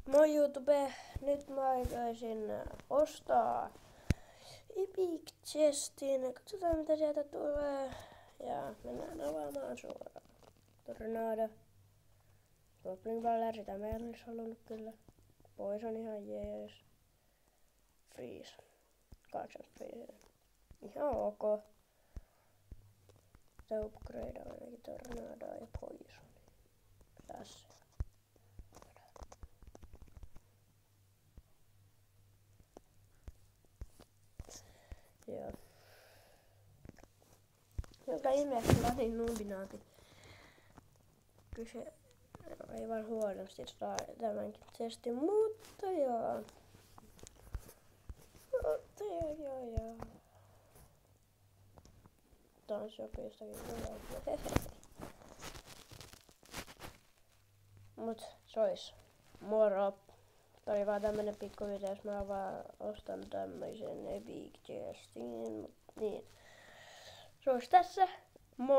Moi YouTube, nyt mä aikaisin ostaa Epic Chestin. Katsotaan mitä sieltä tulee. Ja mennään avaamaan suoraan. Tornado. Goblin Baller, sitä mä en olis halunnut kyllä. Pois on ihan jees. Freeze. 8 freeze. Ihan ok. Sitä upgradea ainakin Tornadoa ja Poison. Tässä. Joo. Joka ihmeessä Ladin Nubinaati. Kyse aivan huonosti saa tämänkin testin, mutta joo. Joo. Taas jokistakin tulee. Mut sois. More up. Tää oli vaan tämmönen pikku video, jos mä vaan ostan tämmöisen Epic Chestin. Niin. Se olisi tässä. Moi!